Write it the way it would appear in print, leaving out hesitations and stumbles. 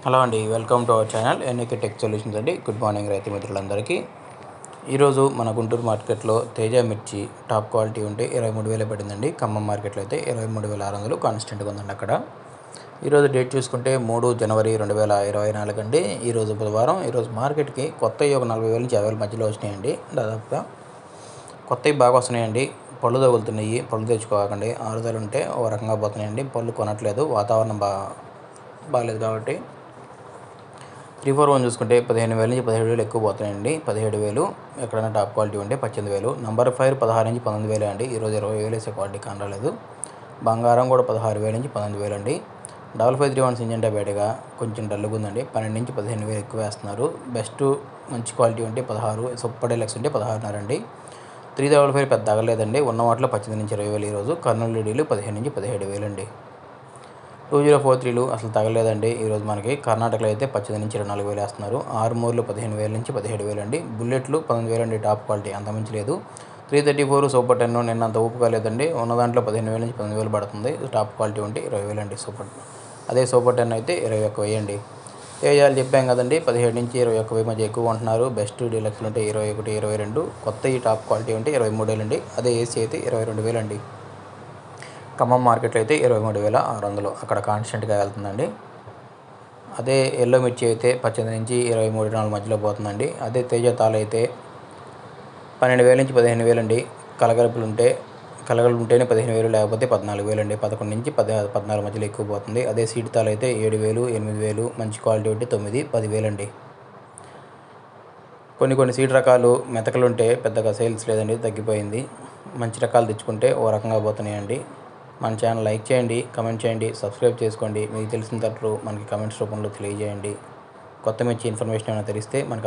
Hello అండి, welcome to our channel NAK tech solutions అండి. Good morning రైతు మిత్రులందరికీ. ఈరోజు మన గుంటూరు మార్కెట్లో తేజ మిర్చి టాప్ క్వాలిటీ ఉంటే 23,000 పడిందండి. ఖమ్మం మార్కెట్లో అయితే 23,600 కాన్స్టెంట్గా ఉందండి అక్కడ. ఈరోజు డేట్ చూసుకుంటే 3 జనవరి 2024 అండి. ఈరోజు బుధవారం. ఈరోజు మార్కెట్కి కొత్తవి ఒక 40,000 నుంచి 50,000 మధ్యలో వచ్చినాయండి. దాదాపుగా కొత్తవి బాగా వస్తున్నాయండి. పళ్ళు తగులుతున్నాయి, పళ్ళు తెచ్చుకోకండి. ఆరుదలు ఉంటే ఒక రకంగా పోతున్నాయండి. పళ్ళు కొనట్లేదు, వాతావరణం బాగాలేదు కాబట్టి. 341 చూసుకుంటే 15,000 నుంచి 17,000 ఎక్కువ పోతున్నాయండి. 17,000 ఎక్కడైనా టాప్ క్వాలిటీ ఉంటే 18,000. నంబర్ 5 16 నుంచి 19,000 అండి. ఈరోజు 20,000 వేసే క్వాలిటీ కనరాలేదు. బంగారం కూడా 16,000 నుంచి 18,000 అండి. 5531 సింజంటా బయటగా కొంచెం డల్లుగా ఉందండి. 12 నుంచి 15,000 ఎక్కువ వేస్తున్నారు. బెస్ట్ మంచి క్వాలిటీ ఉంటే 16, సూపర్ డెలక్స్ ఉంటే 16.5 అండి. 355 పెద్ద తగలేదండి. ఉన్న వాటిలో 18 నుంచి 20,000 ఈరోజు. కర్నూలు డీలు 15 నుంచి 17,000 అండి. 2043లు అసలు తగలేదండి. ఈరోజు మనకి కర్ణాటకలో అయితే 18 నుంచి 24,000 వేస్తున్నారు. ఆరుమూరులు 15,000 నుంచి 17,000 అండి. బుల్లెట్లు 19,000 అండి. టాప్ క్వాలిటీ అంత మంచి లేదు. 334 సూపర్ 10 నిన్న అంత ఊపు కాలేదండి. ఉన్న దాంట్లో 15,000 నుంచి 18,000 పడుతుంది. టాప్ క్వాలిటీ ఉంటే 20,000 అండి. అదే సూపర్ 10 అయితే 21,000 అండి. తేజాలు చెప్పాం కదండి, 17 నుంచి 21,000 మధ్య ఎక్కువ ఉంటున్నారు. బెస్ట్ డీలక్స్లు ఉంటే 21, 22. కొత్త ఈ టాప్ క్వాలిటీ ఉంటే 23,000 అండి. అదే ఏసీ అయితే 22,000 అండి. ఖమ్మం మార్కెట్లో అయితే 23,600 అక్కడ కాన్స్టెంట్గా వెళ్తుందండి. అదే ఎల్లో మిర్చి అయితే 18 నుంచి 23,400 మధ్యలో పోతుందండి. అదే తేజ తాలు అయితే 12,000 నుంచి 15,000 అండి. కలగలుపులు ఉంటేనే 15,000, లేకపోతే 14,000 అండి. 11 నుంచి 14 మధ్యలో ఎక్కువ పోతుంది. అదే సీడ్ తాలు అయితే 7,000, 8,000. మంచి క్వాలిటీ ఉంటే 9, 10,000 అండి. కొన్ని సీడ్ రకాలు మెతకలు ఉంటే పెద్దగా సేల్స్ లేదండి, తగ్గిపోయింది. మంచి రకాలు తెచ్చుకుంటే ఓ రకంగా పోతున్నాయండి. మన ఛానల్ లైక్ చేయండి, కమెంట్ చేయండి, సబ్స్క్రైబ్ చేసుకోండి. మీకు తెలిసిన తట్లు మనకి కమెంట్స్ రూపంలో తెలియజేయండి. కొత్త మంచి ఇన్ఫర్మేషన్ ఏమైనా తెలిస్తే మనకు